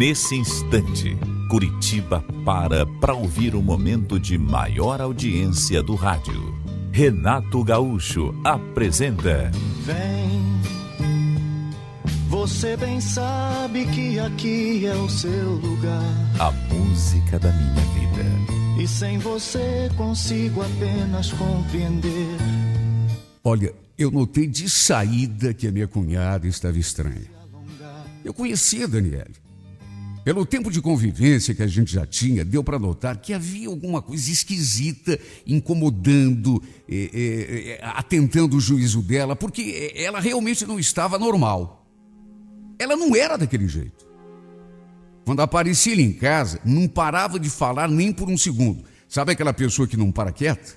Nesse instante, Curitiba para ouvir o momento de maior audiência do rádio. Renato Gaúcho apresenta... Vem, você bem sabe que aqui é o seu lugar. A música da minha vida. E sem você consigo apenas compreender. Olha, eu notei de saída que a minha cunhada estava estranha. Eu conhecia a Daniele. Pelo tempo de convivência que a gente já tinha, deu para notar que havia alguma coisa esquisita, incomodando, atentando o juízo dela, porque ela realmente não estava normal. Ela não era daquele jeito. Quando aparecia ele em casa, não parava de falar nem por um segundo. Sabe aquela pessoa que não para quieta?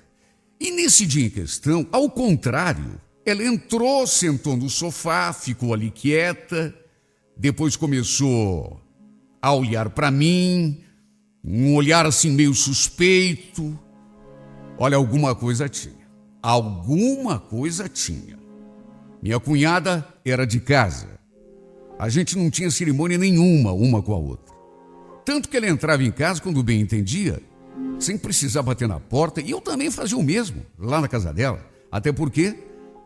E nesse dia em questão, ao contrário, ela entrou, sentou no sofá, ficou ali quieta, depois começou a olhar para mim, um olhar assim meio suspeito. Olha, alguma coisa tinha. Alguma coisa tinha. Minha cunhada era de casa. A gente não tinha cerimônia nenhuma, uma com a outra. Tanto que ela entrava em casa, quando bem entendia, sem precisar bater na porta, e eu também fazia o mesmo, lá na casa dela. Até porque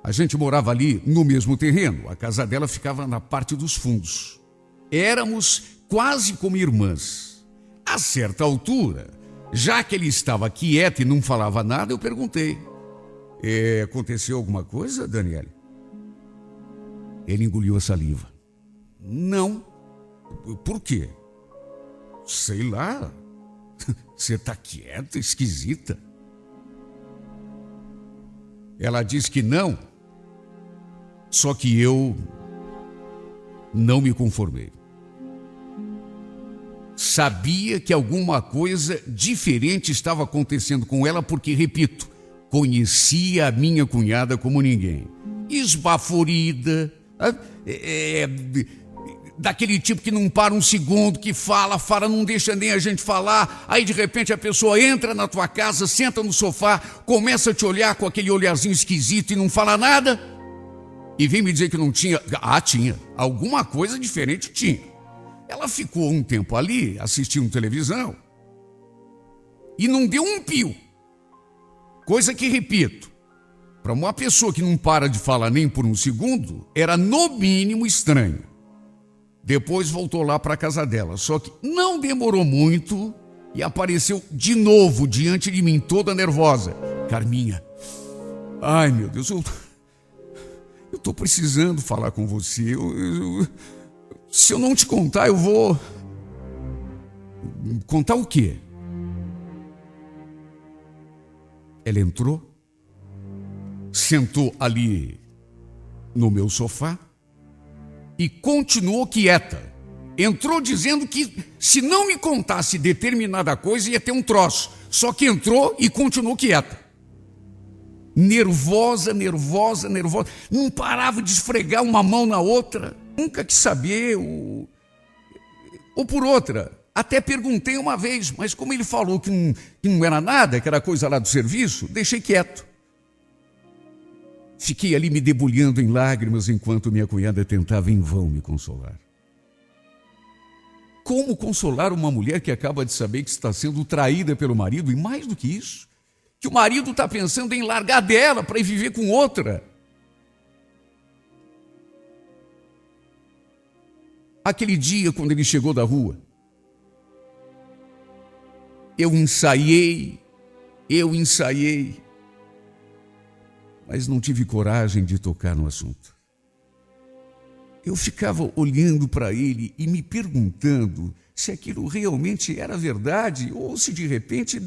a gente morava ali no mesmo terreno. A casa dela ficava na parte dos fundos. Éramos quase como irmãs. A certa altura, já que ele estava quieto e não falava nada, eu perguntei: aconteceu alguma coisa, Daniele? Ele engoliu a saliva. Não. Por quê? Sei lá. Você está quieta, esquisita. Ela disse que não. Só que eu não me conformei. Sabia que alguma coisa diferente estava acontecendo com ela porque, repito, conhecia a minha cunhada como ninguém. Esbaforida, daquele tipo que não para um segundo, que fala, não deixa nem a gente falar. Aí de repente a pessoa entra na tua casa, senta no sofá, começa a te olhar com aquele olharzinho esquisito e não fala nada. E vem me dizer que não tinha. Ah, tinha. Alguma coisa diferente tinha. Ela ficou um tempo ali, assistindo televisão, e não deu um pio. Coisa que, repito, para uma pessoa que não para de falar nem por um segundo, era no mínimo estranho. Depois voltou lá para a casa dela, só que não demorou muito e apareceu de novo diante de mim, toda nervosa. Carminha, ai meu Deus, eu estou precisando falar com você. Se eu não te contar, eu vou... Contar o quê? Ela entrou, sentou ali no meu sofá e continuou quieta. Entrou dizendo que se não me contasse determinada coisa ia ter um troço. Só que entrou e continuou quieta. Nervosa. Não parava de esfregar uma mão na outra. Nunca quis saber. Ou por outra, até perguntei uma vez, mas como ele falou que não era nada, que era coisa lá do serviço, deixei quieto. Fiquei ali me debulhando em lágrimas enquanto minha cunhada tentava em vão me consolar. Como consolar uma mulher que acaba de saber que está sendo traída pelo marido, e mais do que isso, que o marido está pensando em largar dela para ir viver com outra? Aquele dia, quando ele chegou da rua, eu ensaiei, mas não tive coragem de tocar no assunto. Eu ficava olhando para ele e me perguntando se aquilo realmente era verdade ou se de repente,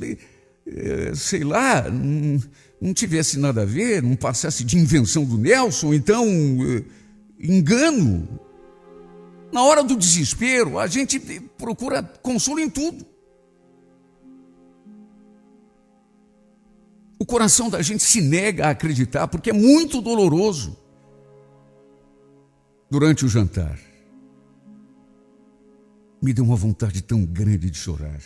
sei lá, não tivesse nada a ver, não passasse de invenção do Nelson, então engano. Na hora do desespero, a gente procura consolo em tudo. O coração da gente se nega a acreditar porque é muito doloroso. Durante o jantar, me deu uma vontade tão grande de chorar.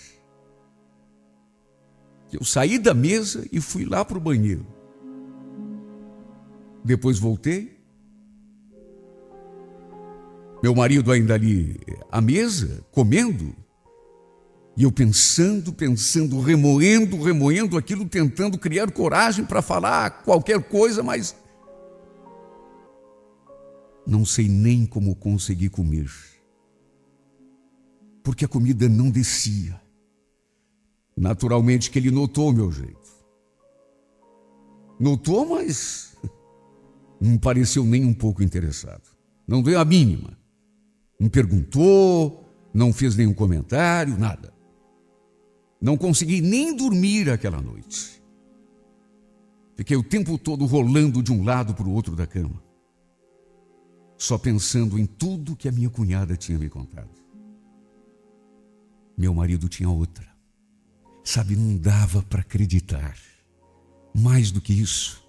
Eu saí da mesa e fui lá para o banheiro. Depois voltei. Meu marido ainda ali à mesa, comendo. E eu pensando, remoendo aquilo, tentando criar coragem para falar qualquer coisa, mas não sei nem como consegui comer. Porque a comida não descia. Naturalmente que ele notou o meu jeito. Notou, mas não pareceu nem um pouco interessado. Não deu a mínima. Não perguntou, não fez nenhum comentário, nada. Não consegui nem dormir aquela noite. Fiquei o tempo todo rolando de um lado para o outro da cama, só pensando em tudo que a minha cunhada tinha me contado. Meu marido tinha outra. Sabe, não dava para acreditar. Mais do que isso,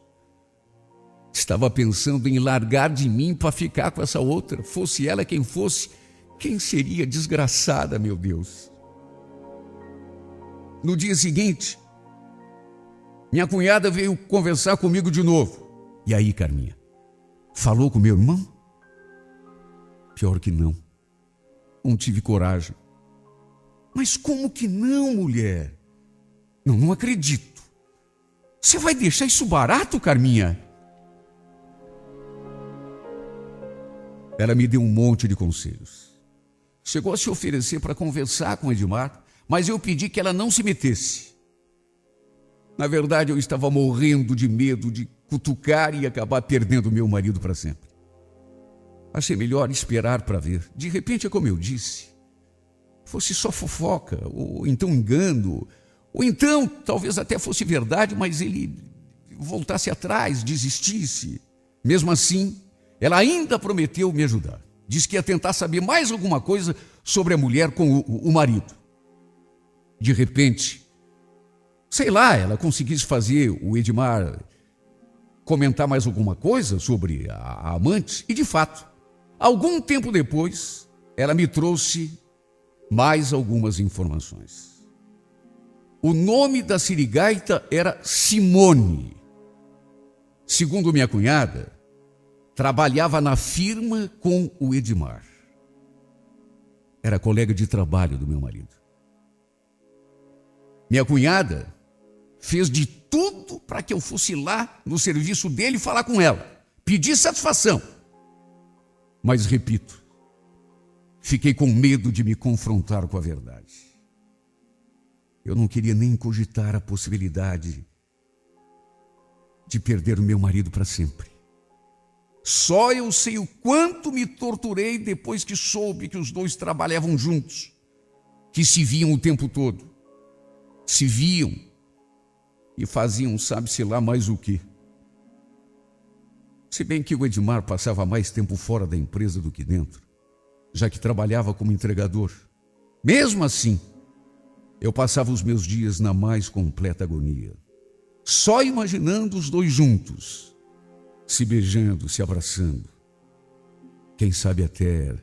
estava pensando em largar de mim para ficar com essa outra. Fosse ela quem fosse, quem seria desgraçada, meu Deus. No dia seguinte, minha cunhada veio conversar comigo de novo. E aí, Carminha, falou com meu irmão? Pior que não. Não tive coragem. Mas como que não, mulher? Não acredito. Você vai deixar isso barato, Carminha? Ela me deu um monte de conselhos. Chegou a se oferecer para conversar com Edmar, mas eu pedi que ela não se metesse. Na verdade, eu estava morrendo de medo de cutucar e acabar perdendo meu marido para sempre. Achei melhor esperar para ver. De repente, é como eu disse, fosse só fofoca, ou então engano, ou então talvez até fosse verdade, mas ele voltasse atrás, desistisse. Mesmo assim, ela ainda prometeu me ajudar. Disse que ia tentar saber mais alguma coisa sobre a mulher com o marido. De repente, sei lá, ela conseguisse fazer o Edmar comentar mais alguma coisa sobre a amante. E de fato, algum tempo depois, ela me trouxe mais algumas informações. O nome da sirigaita era Simone. Segundo minha cunhada, trabalhava na firma com o Edmar. Era colega de trabalho do meu marido. Minha cunhada fez de tudo para que eu fosse lá no serviço dele falar com ela, pedir satisfação. Mas, repito, fiquei com medo de me confrontar com a verdade. Eu não queria nem cogitar a possibilidade de perder o meu marido para sempre. Só eu sei o quanto me torturei depois que soube que os dois trabalhavam juntos, que se viam o tempo todo. Se viam e faziam sabe-se lá mais o quê. Se bem que o Edmar passava mais tempo fora da empresa do que dentro, já que trabalhava como entregador. Mesmo assim, eu passava os meus dias na mais completa agonia, só imaginando os dois juntos, se beijando, se abraçando, quem sabe até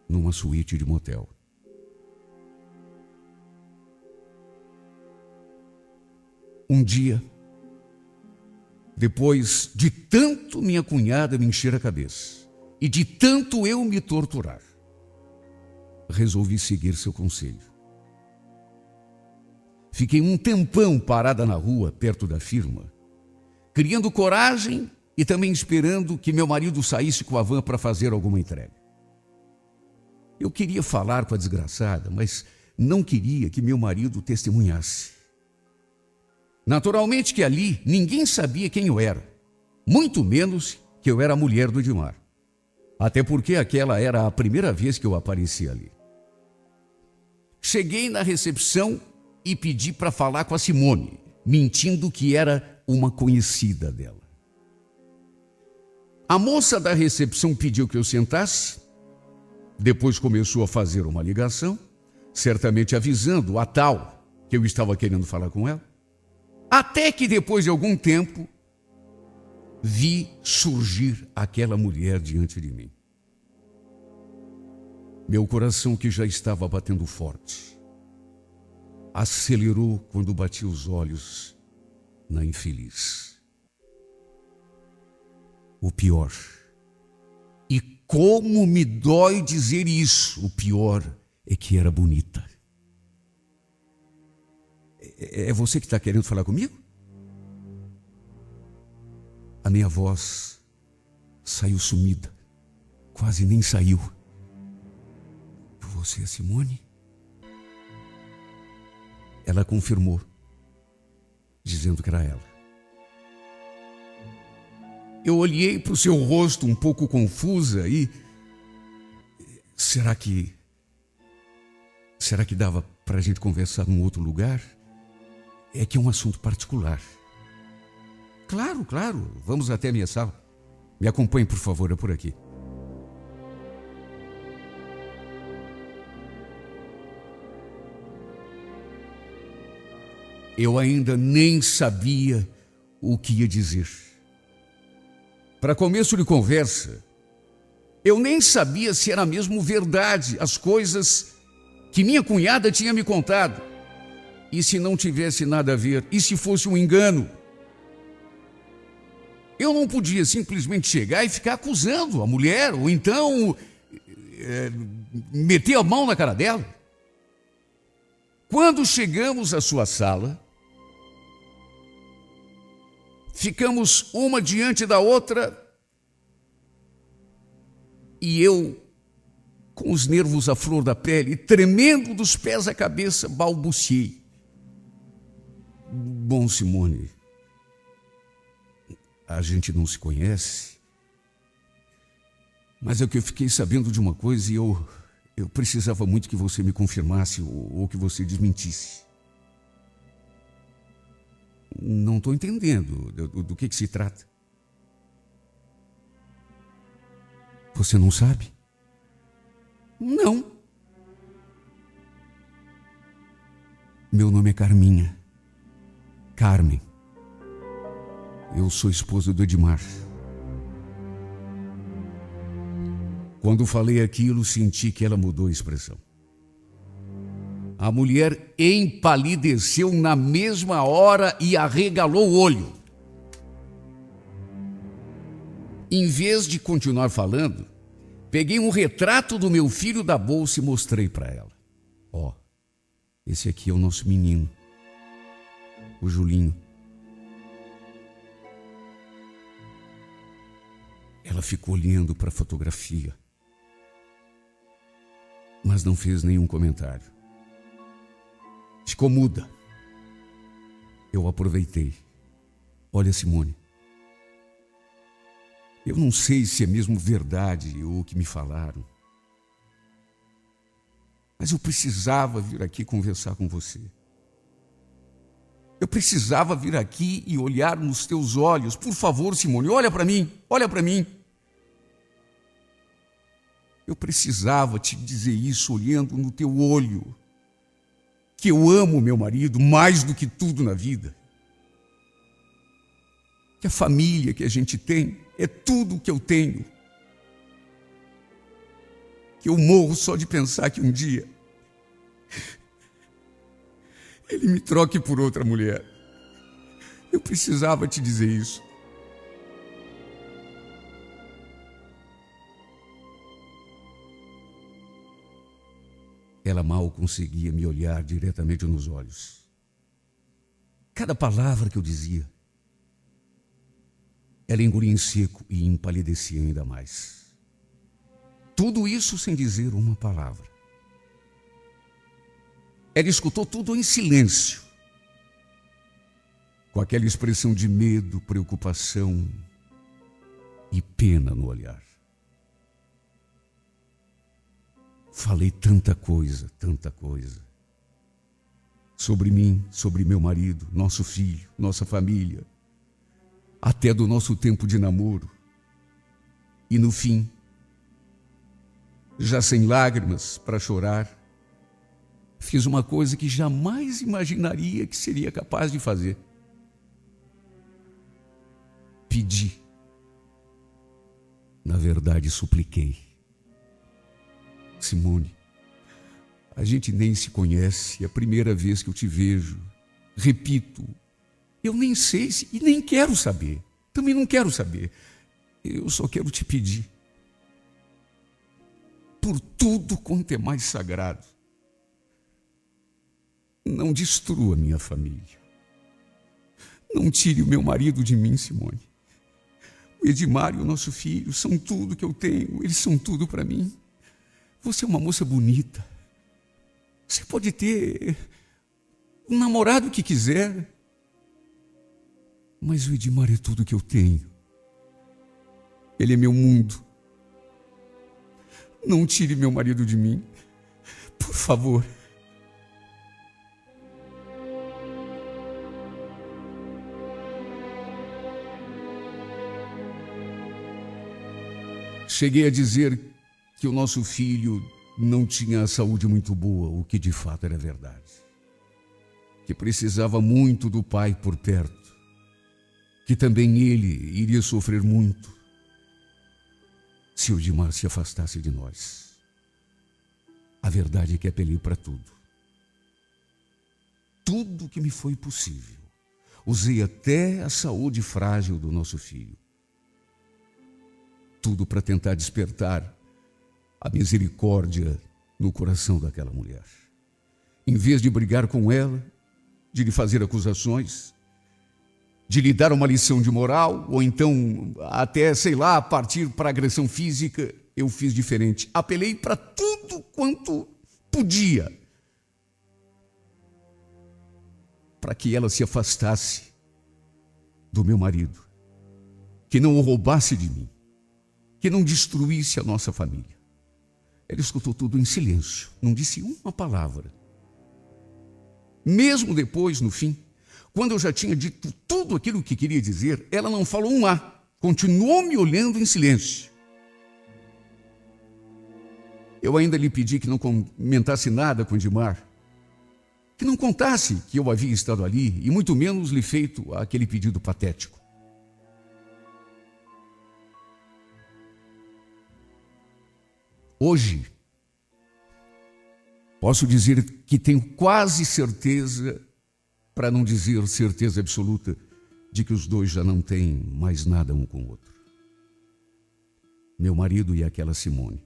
numa suíte de motel. Um dia, depois de tanto minha cunhada me encher a cabeça e de tanto eu me torturar, resolvi seguir seu conselho. Fiquei um tempão parada na rua, perto da firma, criando coragem e também esperando que meu marido saísse com a van para fazer alguma entrega. Eu queria falar com a desgraçada, mas não queria que meu marido testemunhasse. Naturalmente que ali ninguém sabia quem eu era, muito menos que eu era a mulher do Edmar. Até porque aquela era a primeira vez que eu aparecia ali. Cheguei na recepção e pedi para falar com a Simone, mentindo que era uma conhecida dela. A moça da recepção pediu que eu sentasse, depois começou a fazer uma ligação, certamente avisando a tal que eu estava querendo falar com ela. Até que depois de algum tempo, vi surgir aquela mulher diante de mim. Meu coração, que já estava batendo forte, acelerou quando bati os olhos na infeliz. O pior, e como me dói dizer isso. O pior é que era bonita. É você que está querendo falar comigo? A minha voz saiu sumida. Quase nem saiu. Você, Simone? Ela confirmou, dizendo que era ela. Eu olhei para o seu rosto um pouco confusa e... Será que dava para a gente conversar num outro lugar? É que é um assunto particular. Claro, claro. Vamos até a minha sala. Me acompanhe, por favor, é por aqui. Eu ainda nem sabia o que ia dizer. Para começo de conversa, eu nem sabia se era mesmo verdade as coisas que minha cunhada tinha me contado. E se não tivesse nada a ver? E se fosse um engano? Eu não podia simplesmente chegar e ficar acusando a mulher, ou então meter a mão na cara dela. Quando chegamos à sua sala, ficamos uma diante da outra e eu, com os nervos à flor da pele, tremendo dos pés à cabeça, balbuciei. Bom, Simone, a gente não se conhece, mas é que eu fiquei sabendo de uma coisa e eu precisava muito que você me confirmasse ou que você desmentisse. Não estou entendendo do que se trata. Você não sabe? Não. Meu nome é Carminha. Carmen. Eu sou esposa do Edmar. Quando falei aquilo, senti que ela mudou a expressão. A mulher empalideceu na mesma hora e arregalou o olho. Em vez de continuar falando, peguei um retrato do meu filho da bolsa e mostrei para ela. Ó, esse aqui é o nosso menino, o Julinho. Ela ficou olhando para a fotografia, mas não fez nenhum comentário. Ficou muda. Eu aproveitei. Olha, Simone, eu não sei se é mesmo verdade o que me falaram, mas eu precisava vir aqui conversar com você. Eu precisava vir aqui e olhar nos teus olhos. Por favor, Simone, olha para mim, olha para mim. Eu precisava te dizer isso olhando no teu olho. Que eu amo meu marido mais do que tudo na vida. Que a família que a gente tem é tudo que eu tenho. Que eu morro só de pensar que um dia ele me troque por outra mulher. Eu precisava te dizer isso. Ela mal conseguia me olhar diretamente nos olhos. Cada palavra que eu dizia, ela engolia em seco e empalidecia ainda mais. Tudo isso sem dizer uma palavra. Ela escutou tudo em silêncio, com aquela expressão de medo, preocupação e pena no olhar. Falei tanta coisa, sobre mim, sobre meu marido, nosso filho, nossa família, até do nosso tempo de namoro. E no fim, já sem lágrimas para chorar, fiz uma coisa que jamais imaginaria que seria capaz de fazer. Pedi. Na verdade, supliquei. Simone, a gente nem se conhece, é a primeira vez que eu te vejo. Repito, eu nem sei se, e nem quero saber. Também não quero saber. Eu só quero te pedir. por tudo quanto é mais sagrado, não destrua minha família. Não tire o meu marido de mim, Simone. O Edmar e o nosso filho são tudo que eu tenho, eles são tudo para mim. Você é uma moça bonita. Você pode ter um namorado que quiser, mas o Edmar é tudo que eu tenho. Ele é meu mundo. Não tire meu marido de mim, por favor. Cheguei a dizer que o nosso filho não tinha a saúde muito boa, o que de fato era verdade. Que precisava muito do pai por perto, que também ele iria sofrer muito se o Edmar se afastasse de nós. A verdade é que apelei para tudo. Tudo que me foi possível. Usei até a saúde frágil do nosso filho. Tudo para tentar despertar a misericórdia no coração daquela mulher. Em vez de brigar com ela, de lhe fazer acusações, de lhe dar uma lição de moral, ou então até, partir para agressão física, eu fiz diferente. Apelei para tudo quanto podia, para que ela se afastasse do meu marido, que não o roubasse de mim, que não destruísse a nossa família. Ela escutou tudo em silêncio, não disse uma palavra. Mesmo depois, no fim, quando eu já tinha dito tudo aquilo que queria dizer, ela não falou um A, continuou me olhando em silêncio. Eu ainda lhe pedi que não comentasse nada com Edmar, que não contasse que eu havia estado ali, e muito menos lhe feito aquele pedido patético. Hoje, posso dizer que tenho quase certeza, para não dizer certeza absoluta, de que os dois já não têm mais nada um com o outro. Meu marido e aquela Simone.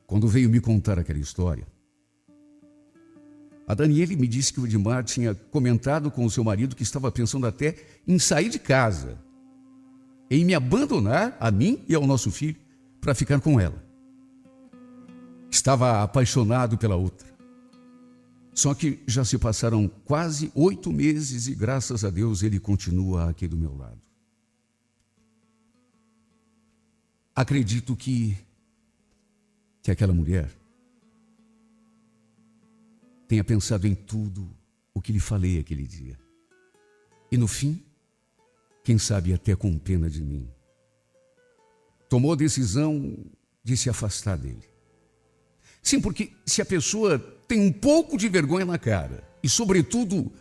Quando veio me contar aquela história, a Daniele me disse que o Edmar tinha comentado com o seu marido que estava pensando até em sair de casa, em me abandonar, a mim e ao nosso filho, para ficar com ela. Estava apaixonado pela outra. Só que já se passaram quase 8 meses e, graças a Deus, ele continua aqui do meu lado. Acredito que aquela mulher tenha pensado em tudo o que lhe falei aquele dia. E no fim, quem sabe até com pena de mim, tomou a decisão de se afastar dele. Sim, porque se a pessoa tem um pouco de vergonha na cara e, sobretudo,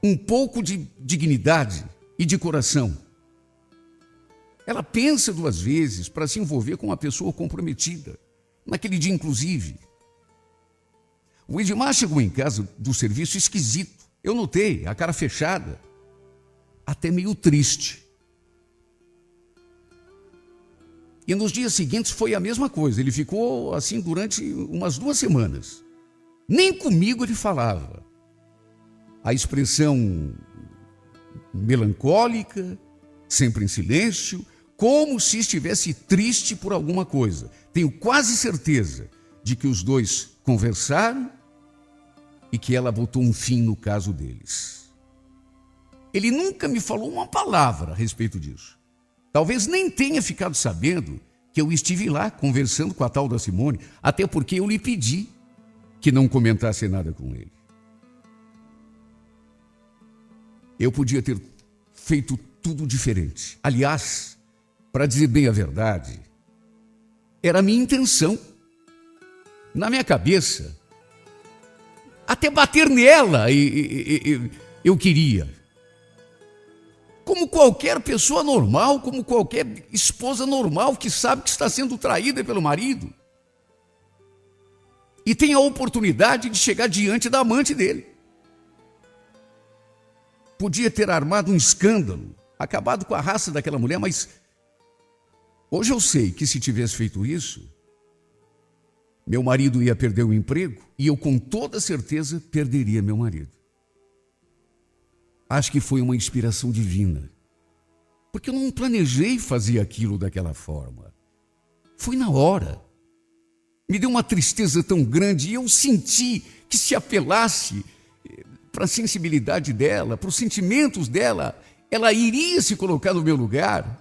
um pouco de dignidade e de coração, ela pensa 2 vezes para se envolver com uma pessoa comprometida. Naquele dia, inclusive, o Edmar chegou em casa do serviço esquisito. Eu notei, a cara fechada, até meio triste. E nos dias seguintes foi a mesma coisa. Ele ficou assim durante umas 2 semanas. Nem comigo ele falava. A expressão melancólica, sempre em silêncio, como se estivesse triste por alguma coisa. Tenho quase certeza de que os dois conversaram e que ela botou um fim no caso deles. Ele nunca me falou uma palavra a respeito disso. Talvez nem tenha ficado sabendo que eu estive lá conversando com a tal da Simone, até porque eu lhe pedi que não comentasse nada com ele. Eu podia ter feito tudo diferente. Aliás, para dizer bem a verdade, era a minha intenção. Na minha cabeça, até bater nela eu queria. Como qualquer pessoa normal, como qualquer esposa normal que sabe que está sendo traída pelo marido e tem a oportunidade de chegar diante da amante dele. Podia ter armado um escândalo, acabado com a raça daquela mulher, mas Hoje eu sei que se tivesse feito isso, meu marido ia perder o emprego e eu com toda certeza perderia meu marido. Acho que foi uma inspiração divina, porque eu não planejei fazer aquilo daquela forma. Foi na hora. Me deu uma tristeza tão grande e eu senti que se apelasse para a sensibilidade dela, para os sentimentos dela, ela iria se colocar no meu lugar.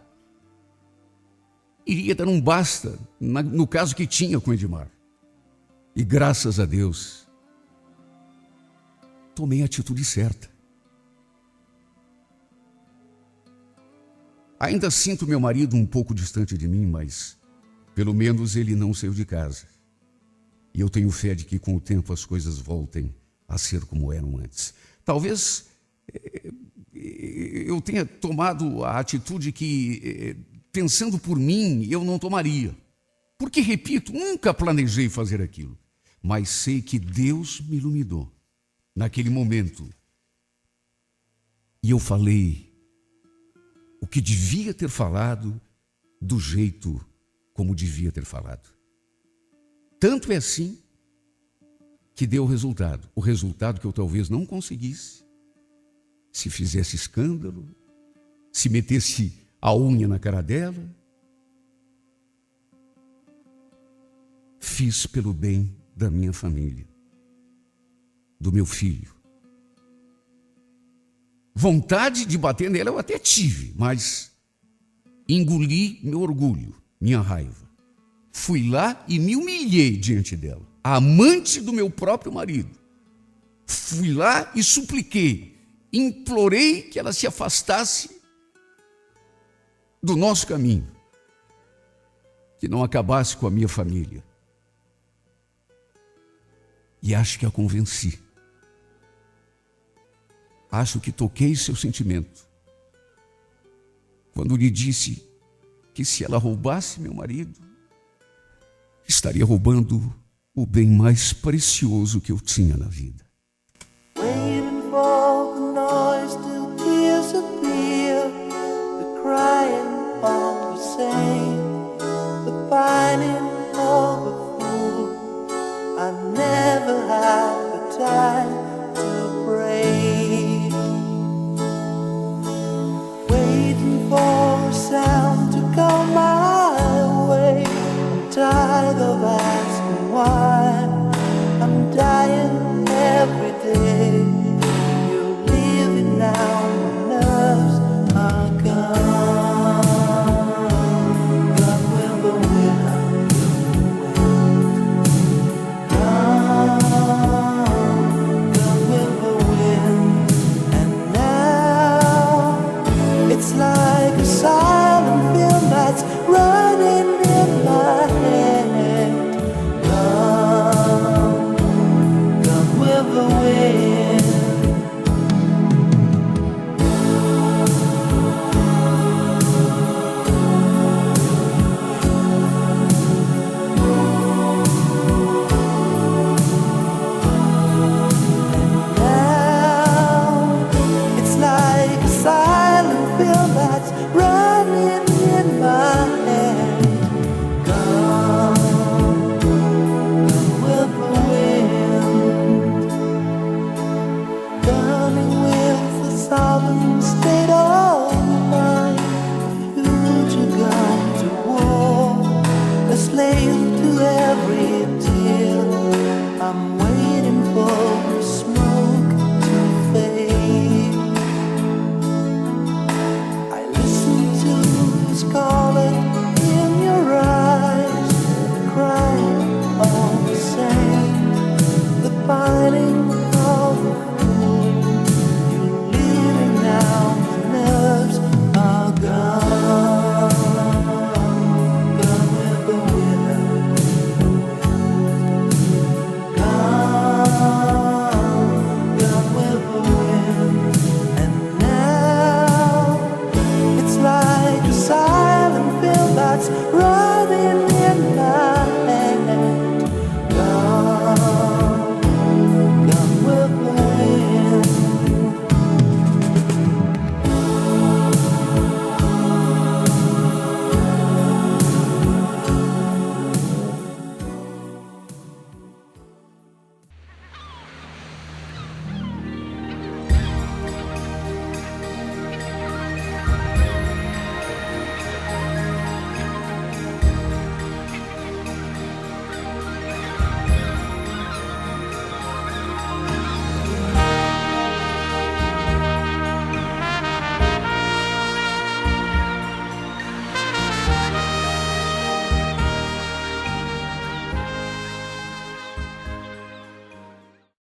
Iria dar um basta no caso que tinha com Edmar. E graças a Deus, tomei a atitude certa. Ainda sinto meu marido um pouco distante de mim, mas pelo menos ele não saiu de casa. E eu tenho fé de que com o tempo as coisas voltem a ser como eram antes. Talvez eu tenha tomado a atitude que, pensando por mim, eu não tomaria. Porque, repito, nunca planejei fazer aquilo. Mas sei que Deus me iluminou naquele momento. E eu falei o que devia ter falado do jeito como devia ter falado. Tanto é assim que deu o resultado que eu talvez não conseguisse se fizesse escândalo, se metesse a unha na cara dela. Fiz pelo bem da minha família, do meu filho. Vontade de bater nela eu até tive, mas engoli meu orgulho, minha raiva. Fui lá e me humilhei diante dela, a amante do meu próprio marido. Fui lá e supliquei, implorei que ela se afastasse do nosso caminho, que não acabasse com a minha família. E acho que a convenci. Acho que toquei seu sentimento quando lhe disse que se ela roubasse meu marido, estaria roubando o bem mais precioso que eu tinha na vida. Waiting for the noise till tears appear, the crying of the saint, the pining of a fool. I never had the time to pray. Waiting for a sound to come my way, I'm tired of